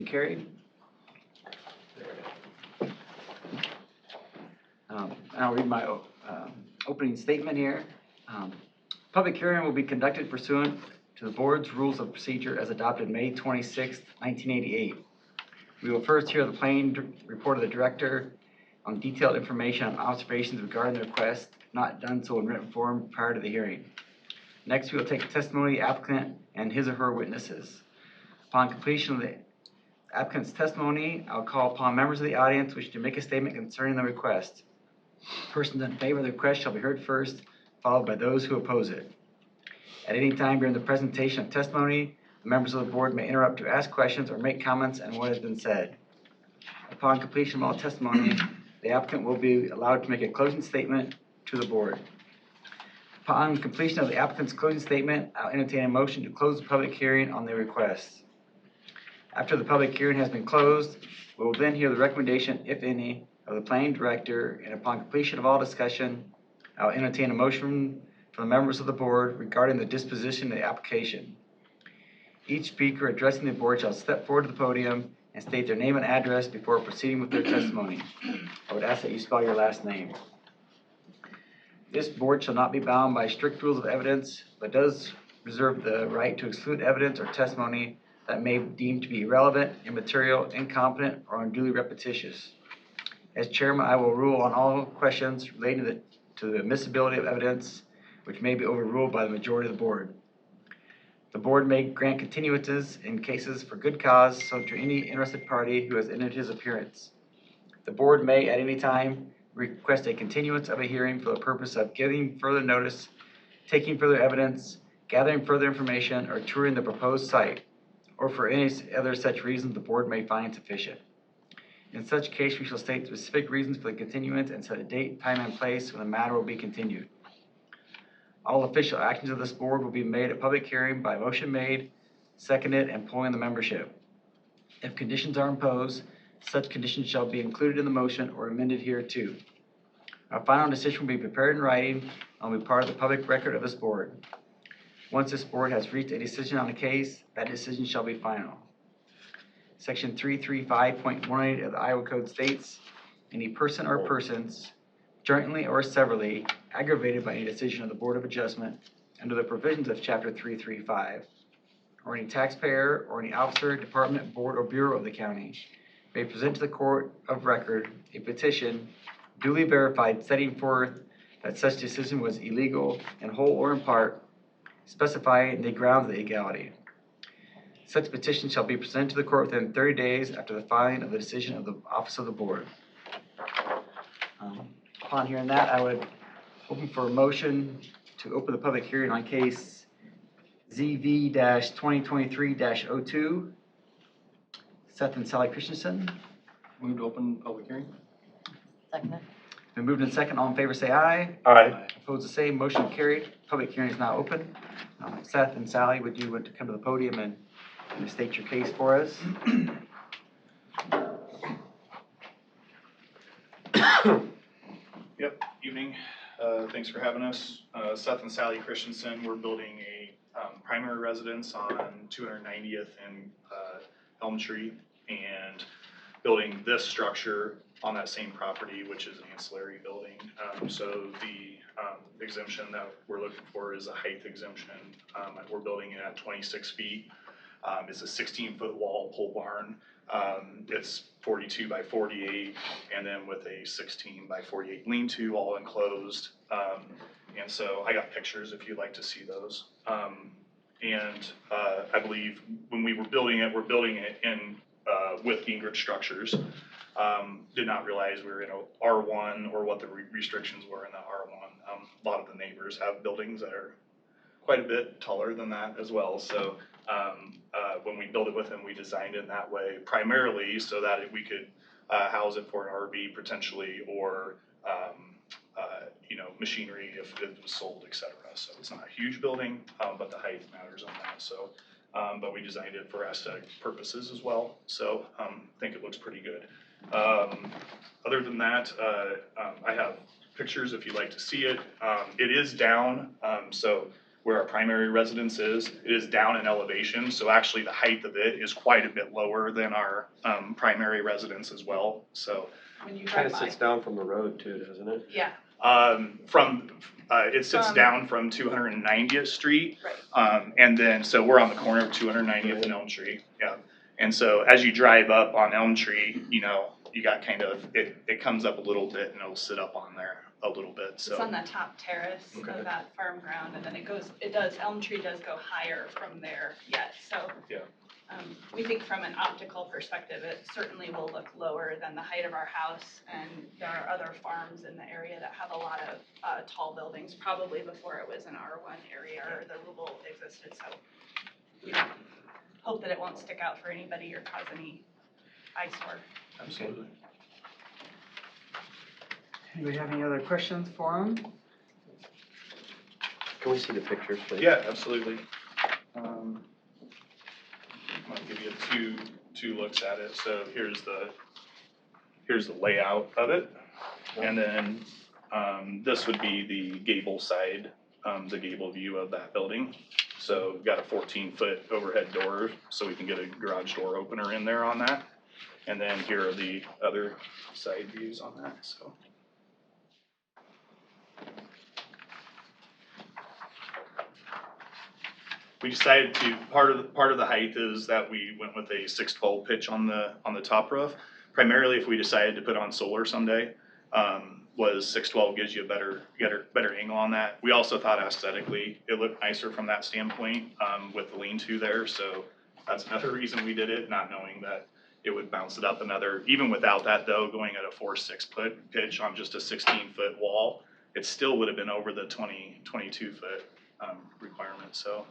Carried. I'll read my opening statement here. Public hearing will be conducted pursuant to the board's rules of procedure as adopted May 26, 1988. We will first hear the plain report of the director on detailed information on observations regarding the request, not done so in written form prior to the hearing. Next, we will take testimony of the applicant and his or her witnesses. Upon completion of the applicant's testimony, I'll call upon members of the audience wishing to make a statement concerning the request. Persons in favor of the request shall be heard first, followed by those who oppose it. At any time during the presentation of testimony, the members of the board may interrupt to ask questions or make comments on what has been said. Upon completion of all testimony, the applicant will be allowed to make a closing statement to the board. Upon completion of the applicant's closing statement, I'll entertain a motion to close the public hearing on the request. After the public hearing has been closed, we will then hear the recommendation, if any, of the planning director, and upon completion of all discussion, I'll entertain a motion from the members of the board regarding the disposition of the application. Each speaker addressing the board shall step forward to the podium and state their name and address before proceeding with their testimony. I would ask that you spell your last name. This board shall not be bound by strict rules of evidence, but does reserve the right to exclude evidence or testimony that may be deemed to be irrelevant, immaterial, incompetent, or unduly repetitious. As chairman, I will rule on all questions relating to the admissibility of evidence, which may be overruled by the majority of the board. The board may grant continuances in cases for good cause, so to any interested party who has entered his appearance. The board may at any time request a continuance of a hearing for the purpose of giving further notice, taking further evidence, gathering further information, or touring the proposed site, or for any other such reasons the board may find sufficient. In such case, we shall state specific reasons for the continuance and set a date, time, and place when the matter will be continued. All official actions of this board will be made at public hearing by motion made, seconded, and polling the membership. If conditions are imposed, such conditions shall be included in the motion or amended hereto. Our final decision will be prepared in writing and will be part of the public record of this board. Once this board has reached a decision on a case, that decision shall be final. Section 335.18 of the Iowa Code states, any person or persons, jointly or severally, aggravated by any decision of the Board of Adjustment under the provisions of Chapter 335, or any taxpayer or any officer, department, board, or bureau of the county, may present to the court of record a petition duly verified setting forth that such decision was illegal in whole or in part, specifying the grounds of the illegality. Such petition shall be presented to the court within 30 days after the filing of the decision of the office of the board. Upon hearing that, I would open for a motion to open the public hearing on case ZV-2023-02. Seth and Sally Christensen. Move to open public hearing. Second. Been moved in second. All in favor say aye. Aye. Opposed the same. Motion carried. Public hearing is now open. Seth and Sally, would you want to come to the podium and state your case for us? Yep, evening. Thanks for having us. Seth and Sally Christensen. We're building a primary residence on 290th and Elm Tree, and building this structure on that same property, which is an ancillary building. So the exemption that we're looking for is a height exemption. We're building it at 26 feet. It's a 16-foot wall pole barn. It's 42 by 48, and then with a 16 by 48 lean-to, all enclosed. And so I got pictures if you'd like to see those. I believe when we were building it, we're building it in with Gingrich Structures. Did not realize we were in a R1 or what the restrictions were in the R1. A lot of the neighbors have buildings that are quite a bit taller than that as well. So when we built it with them, we designed it in that way primarily so that we could house it for an RV potentially, or machinery if it was sold, etc. So it's not a huge building, but the height matters on that. So, but we designed it for aesthetic purposes as well. So I think it looks pretty good. Other than that, I have pictures if you'd like to see it. It is down, so where our primary residence is. It is down in elevation, so actually the height of it is quite a bit lower than our primary residence as well, so. When you Kind drive of by. sits down from the road too, doesn't it? Yeah, It sits down from 290th Street. right. And then, so we're on the corner of 290th and Elm Tree, yeah. And so as you drive up on Elm Tree, you know, you got kind of, it comes up a little bit and it'll sit up on there a little bit, so. It's on the top terrace Okay. of that farm ground, and then Elm Tree does go higher from there yet, so. Yeah. We think from an optical perspective, it certainly will look lower than the height of our house, and there are other farms in the area that have a lot of tall buildings, probably before it was an R1 area or the rural existed, so we hope that it won't stick out for anybody or cause any eyesore. Absolutely. Anybody have any other questions for him? Can we see the pictures, please? Yeah, absolutely. I'll give you two looks at it. So here's the layout of it. And then this would be the gable side, the gable view of that building. So we've got a 14-foot overhead door, so we can get a garage door opener in there on that. And then here are the other side views on that, so. We decided to, part of the height is that we went with a 612 pitch on the top roof. Primarily, if we decided to put on solar someday, was 612 gives you a better angle on that. We also thought aesthetically it looked nicer from that standpoint with the lean-to there. So that's another reason we did it, not knowing that it would bounce it up another. Even without that though, going at a 4.6 foot pitch on just a 16-foot wall, it still would have been over the 22-foot requirement. So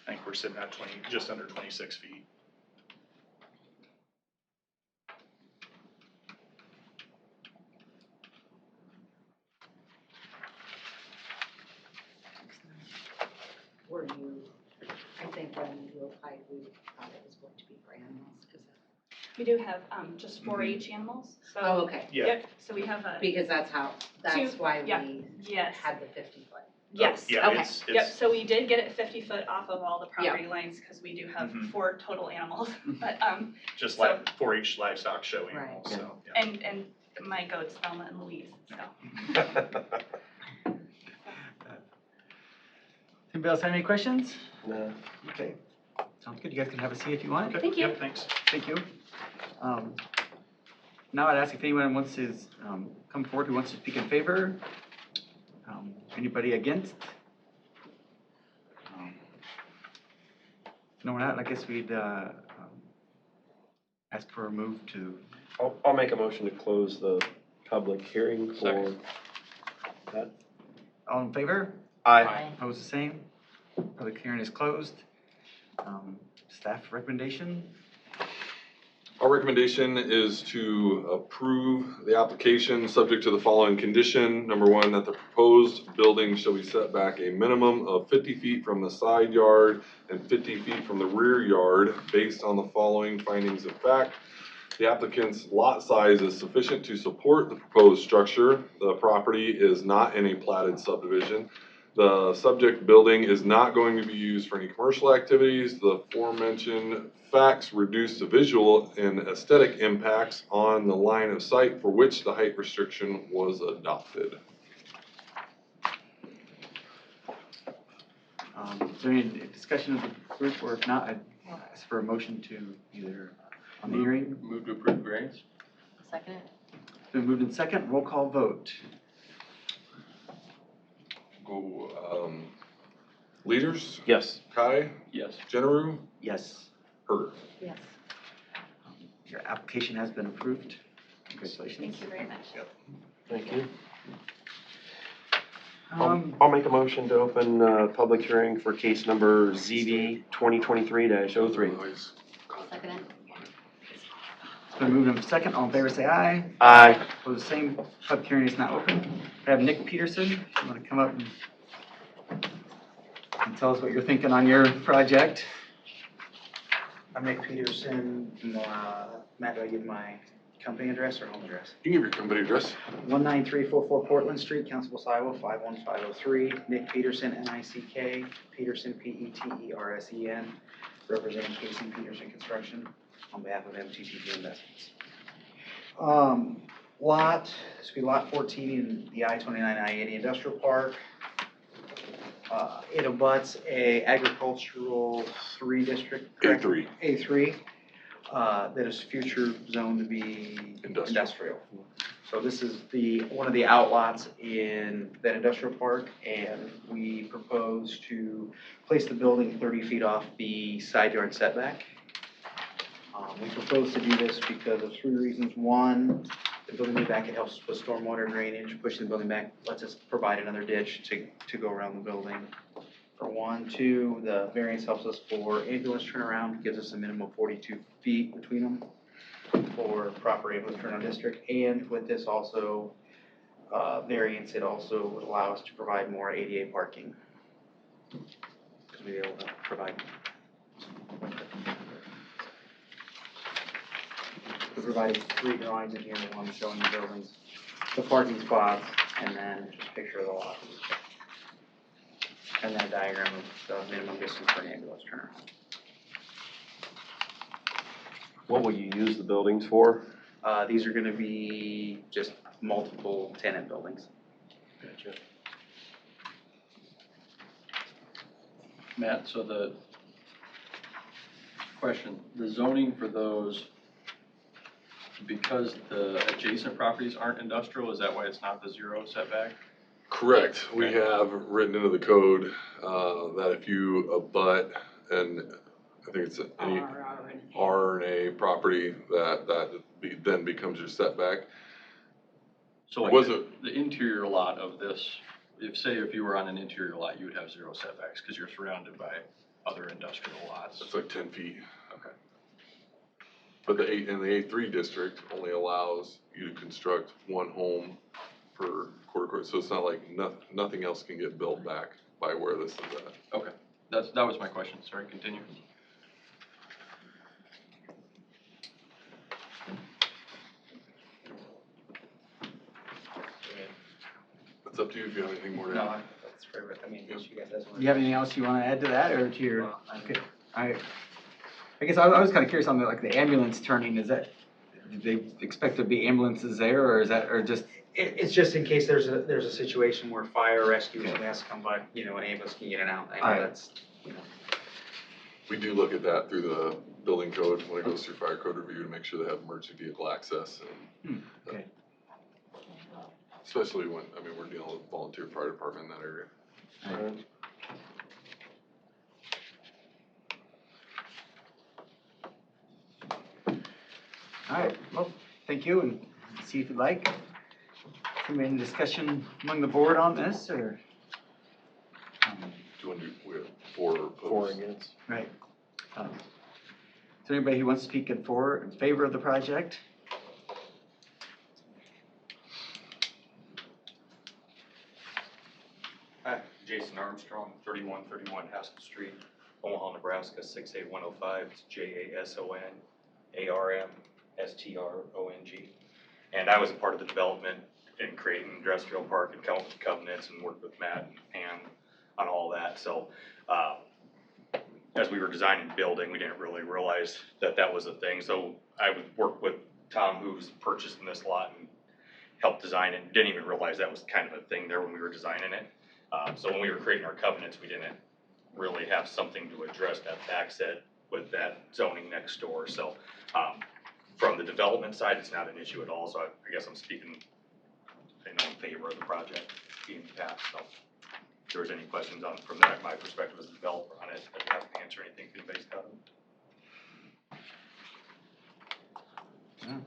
I think we're sitting at just under 26 feet. Were you, I think when you applied, we thought it was going to be for animals, is that? We do have just 4-H animals, so. Oh, okay, Yeah. Yep, so we have a, because that's why yeah, we yes, had the 50-foot. yes. Yeah, Okay. it's Yep, so we did get it 50 foot off of all the property lines, because we do have Mhm. 4 total animals, but, just so- like 4-H livestock show Right. animals, so. Yeah. and my goats, Thelma and Louise, so. Anybody else have any questions? No. Okay, sounds good. You guys can have a seat if you want. Okay, Thank you. Yep, thanks. Thank you. Now I'd ask if anyone wants to come forward who wants to speak in favor. Anybody against? No one out, I guess we'd ask for a move to, I'll make a motion to close the public hearing for Second. that. all in favor? Aye. Opposed, the same. Public hearing is closed. Staff recommendation? Our recommendation is to approve the application subject to the following condition. Number one, that the proposed building shall be set back a minimum of 50 feet from the side yard and 50 feet from the rear yard based on the following findings of fact. The applicant's lot size is sufficient to support the proposed structure. The property is not in a platted subdivision. The subject building is not going to be used for any commercial activities. The aforementioned facts reduce the visual and aesthetic impacts on the line of sight for which the height restriction was adopted. Is there any discussion of the group, or if not, I'd ask for a motion to either on the hearing? Move to approve variance. Second it? It's been moved in second, roll call vote. Go, Leaders, Yes. Kai, Yes. Jenneru, Yes, Herder. Yes. your application has been approved. Congratulations. Thank you very much. Thank you. Um, I'll make a motion to open public hearing for case number ZV 2023-03. Second it? It's been moved in second, all in favor say aye. Aye. Opposed, the same. Public hearing is now open. I have Nick Peterson, if you want to come up and tell us what you're thinking on your project. I'm Nick Peterson. Matt, do I give my company address or home address? You can give your company address. 19344 Portland Street, Council Bluffs, Iowa, 51503. Nick Peterson, N-I-C-K, Peterson, P-E-T-E-R-S-E-N, representing Casey Peterson Construction on behalf of MTTP Investments. This will be lot 14 in the I-29, I-80 Industrial Park. It abuts a agricultural 3 district. correct? A3. A3, that is future zoned to be Industrial. industrial. So this is one of the outlots in that industrial park, and we propose to place the building 30 feet off the side yard setback. We propose to do this because of 3 reasons. One, the building back, it helps with stormwater drainage. Pushing the building back lets us provide another ditch to go around the building. For 1, 2, the variance helps us for ambulance turnaround, gives us a minimum of 42 feet between them for proper ambulance turnaround district. And with this also variance, it also would allow us to provide more ADA parking. Because we'd be able to provide. We provided 3 drawings in here, one showing the buildings, the parking spots, and then just a picture of the lot. And then a diagram of the minimum distance for an ambulance turnaround. What will you use the buildings for? These are gonna be just multiple tenant buildings. Gotcha. Matt, so the question, the zoning for those, because the adjacent properties aren't industrial, is that why it's not the 0 setback? Correct. We have written into the code that if you abut, and I think it's any R and A property, then becomes your setback. So like Was it- the interior lot of this, if you were on an interior lot, you would have 0 setbacks because you're surrounded by other industrial lots. It's like 10 feet. Okay. But the A3 district only allows you to construct 1 home per quarter, so it's not like nothing else can get built back by where this is at. Okay, that was my question. Sorry, continue. It's up to you if you have anything more to add. That's fair. I mean, unless you guys have Do you have anything else you wanna add to that, or to your, Well, I- okay, alright. I guess I was kinda curious on the ambulance turning, is that, do they expect there to be ambulances there, or is that, or just, It's just in case there's a situation where fire rescue or something has to come by, an ambulance can get in and out. I know Alright. that's, We do look at that through the building code when it goes through fire code review to make sure they have emergency vehicle access. And okay. especially when, we're dealing with volunteer fire department in that area. Alright. Alright, well, thank you, and see if you'd like. Any discussion among the board on this, or? Do you want to do, we have 4 opposed. 4 against. Right. Is there anybody who wants to speak in favor of the project? Hi, Jason Armstrong, 3131 Haskell Street, Omaha, Nebraska, 68105. It's JASONARMSTRONG. And I was a part of the development in creating industrial park and covenants and worked with Matt and Pam on all that. So as we were designing the building, we didn't really realize that that was a thing. So I would work with Tom, who's purchasing this lot, and helped design it. Didn't even realize that was kind of a thing there when we were designing it. So when we were creating our covenants, we didn't really have something to address that backset with that zoning next door. So from the development side, it's not an issue at all. So I guess I'm speaking in favor of the project being passed. So if there was any questions on from that, my perspective as a developer on it, I'd be happy to answer anything if anybody's got them. No,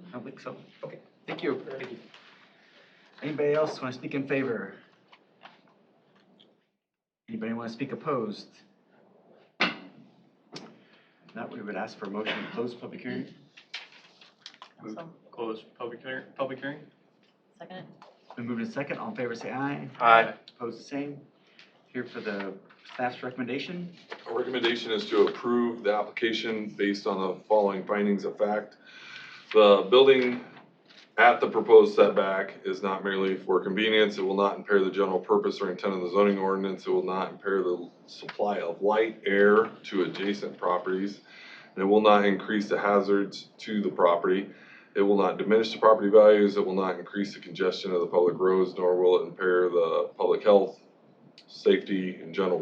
I don't think so. Okay, thank you. Anybody else want to speak in favor? Anybody want to speak opposed? Not, we would ask for a motion to close public hearing. Move to close public hearing? Second? Been moved in second, all in favor say aye. Aye. Opposed the same. Here for the staff's recommendation. Our recommendation is to approve the application based on the following findings of fact. The building at the proposed setback is not merely for convenience. It will not impair the general purpose or intent of the zoning ordinance. It will not impair the supply of light, air to adjacent properties. And it will not increase the hazards to the property. It will not diminish the property values. It will not increase the congestion of the public roads, nor will it impair the public health, safety, and general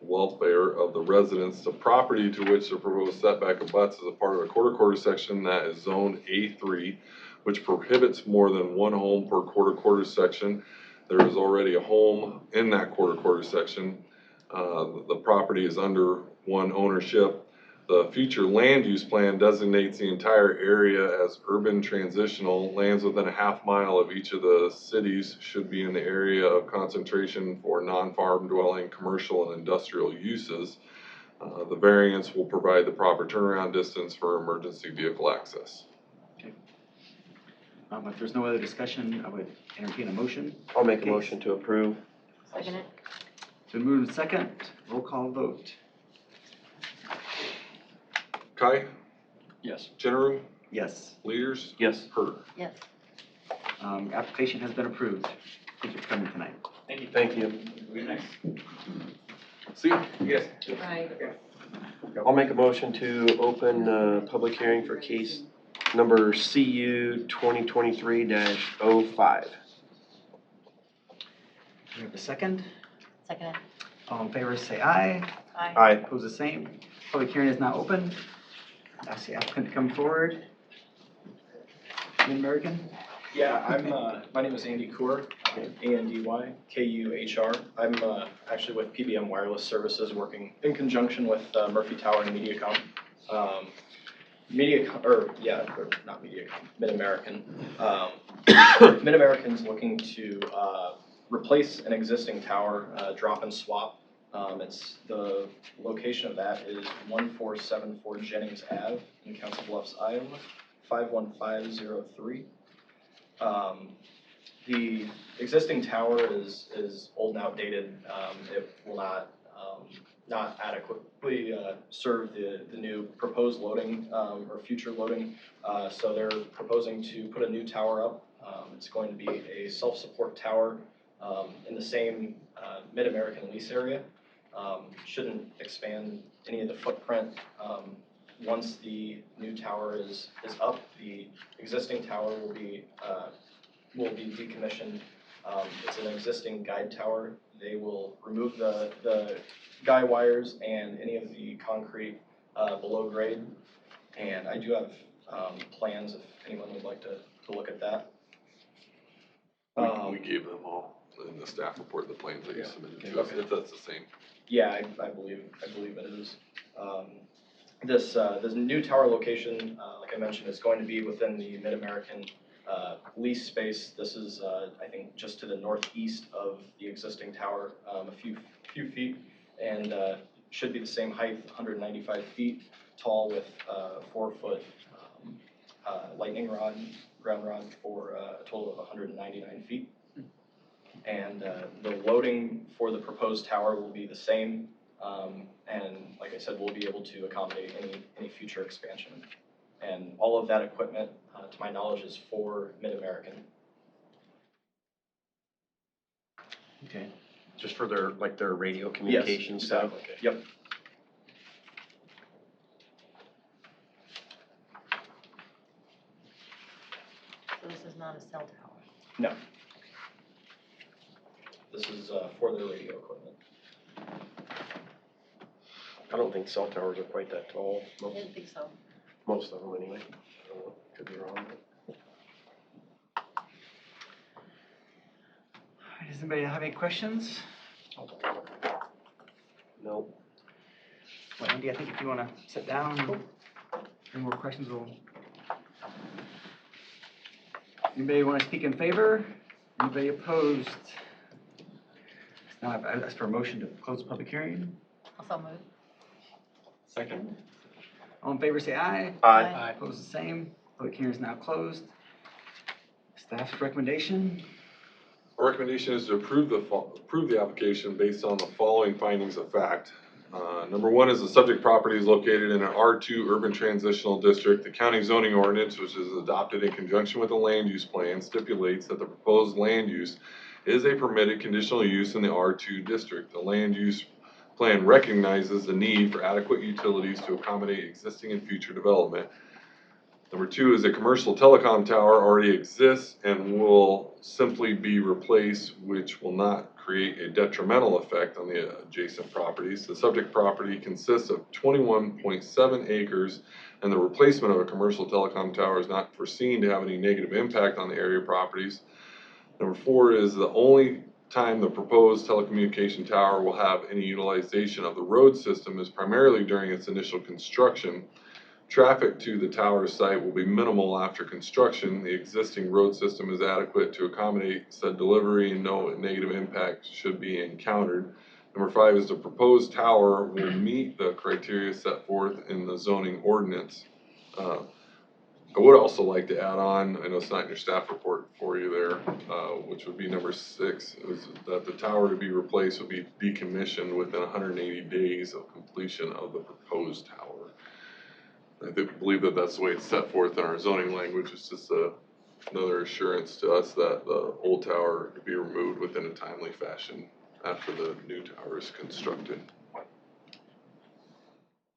welfare of the residents. The property to which the proposed setback abuts is a part of a quarter section that is zoned A3, which prohibits more than one home per quarter section. There is already a home in that quarter section. The property is under one ownership. The future land use plan designates the entire area as urban transitional. Lands within a half mile of each of the cities should be in the area of concentration for non-farm dwelling, commercial, and industrial uses. The variance will provide the proper turnaround distance for emergency vehicle access. If there's no other discussion, I would entertain a motion. I'll make a Case. motion to approve. Second it? It's been moved and second, roll call vote. Kai, Yes. Jenneru, Yes, Leaders, Yes. Herder. Yes. application has been approved. Thank you for coming tonight. Thank you. Thank you. Be nice. See ya. Yes. Right. I'll make a motion to open the public hearing for case number CU 2023-05. Do we have a second? Second it? All in favor, say aye. Aye. Aye. Opposed, the same. Public hearing is now open. Ask the applicant to come forward. Mid-American? Yeah, my name is Andy Kuhr, A-N-D-Y-K-U-H-R. I'm actually with PBM Wireless Services, working in conjunction with Murphy Tower and Mediacom. Mid-American. Mid-American's looking to replace an existing tower, drop and swap. The location of that is 1474 Jennings Ave in Council Bluffs, Iowa, 51503. The existing tower is old and outdated. It will not adequately serve the new proposed loading or future loading. So they're proposing to put a new tower up. It's going to be a self-support tower in the same Mid-American lease area. Shouldn't expand any of the footprint. Once the new tower is up, the existing tower will be decommissioned. It's an existing guide tower. They will remove the guy wires and any of the concrete below grade. And I do have plans if anyone would like to look at that. We gave them all in the staff report, the plans that you submitted to us, Okay. if that's the same. Yeah, I believe it is. This new tower location, like I mentioned, is going to be within the Mid-American lease space. This is, I think, just to the northeast of the existing tower, a few feet, and should be the same height, 195 feet tall, with 4-foot lightning rod, ground rod, for a total of 199 feet. And the loading for the proposed tower will be the same, and like I said, we'll be able to accommodate any future expansion. And all of that equipment, to my knowledge, is for Mid-American. Okay. Just for their radio communication Yes, stuff? exactly. Yep. So this is not a cell tower? No. This is for their radio equipment. I don't think cell towers are quite that tall. I didn't think so. Most of them anyway. I don't know, could be wrong. Does anybody have any questions? No. Well, Andy, I think if you want to sit down, any more questions, anybody want to speak in favor? Anybody opposed? Now I've asked for a motion to close the public hearing. Also move. Second. All in favor, say aye. Aye. Opposed, the same. Public hearing is now closed. Staff's recommendation. Our recommendation is to approve the application based on the following findings of fact. Number one is the subject property is located in an R2 urban transitional district. The county zoning ordinance, which is adopted in conjunction with the land use plan, stipulates that the proposed land use is a permitted conditional use in the R2 district. The land use plan recognizes the need for adequate utilities to accommodate existing and future development. Number two is a commercial telecom tower already exists and will simply be replaced, which will not create a detrimental effect on the adjacent properties. The subject property consists of 21.7 acres, and the replacement of a commercial telecom tower is not foreseen to have any negative impact on the area properties. Number four is the only time the proposed telecommunication tower will have any utilization of the road system is primarily during its initial construction. Traffic to the tower site will be minimal after construction. The existing road system is adequate to accommodate said delivery and no negative impact should be encountered. Number five is the proposed tower will meet the criteria set forth in the zoning ordinance. I would also like to add on, I know it's not in your staff report for you there, which would be number 6, is that the tower to be replaced will be decommissioned within 180 days of completion of the proposed tower. I believe that that's the way it's set forth in our zoning language. It's just another assurance to us that the old tower could be removed within a timely fashion after the new tower is constructed. How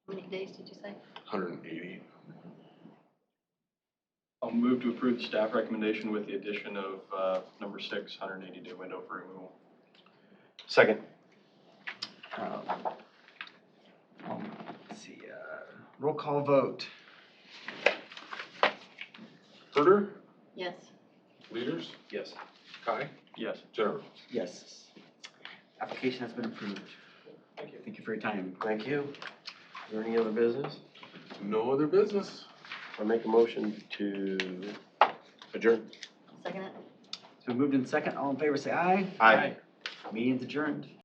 many days did you say? 180. I'll move to approve the staff recommendation with the addition of number 6, 180-day window for removal. Second. Let's see, roll call vote. Herder, Yes. Leaders, Yes. Kai, Yes. Jennifer. Yes. Application has been approved. Thank you. Thank you for your time. Thank you. Is there any other business? No other business. I'll make a motion to adjourn. Second it? It's been moved in second. All in favor, say aye. Aye. Meeting's adjourned.